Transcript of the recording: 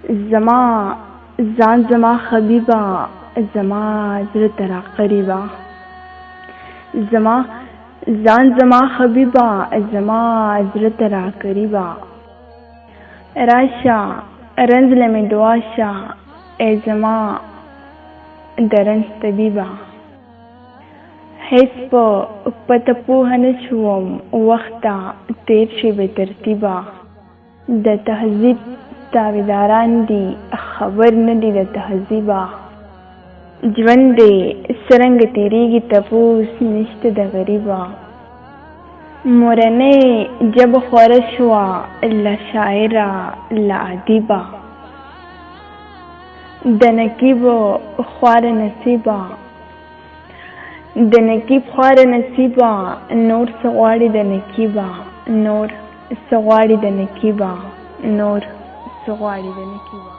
زما ځان زما حبیبه، زما زړه ته را قریبه. زما ځان زما حبیبه، زما زړه ته را قریبه. راشه رنځ له مې دعا شه، ای زما د رنځ طبیبه. هېڅ په پته پوهه نه شوم، وخته تېر شي بې ترتیبه. د تهذیب تابعداران دي، خبر نه دي د تهذیبه. ژوند دې څرنګه تېرېږي تپوس نشته د غریبه. مورنۍ ژبه خوره شوه له شاعره له ادیبه. د نقیب خواره نصیبه، د نقیب خواره نصیبه. نور څه غواړي د نقیبه، نور څه غواړي د نقیبه، نور څه غواړي د نقیبه.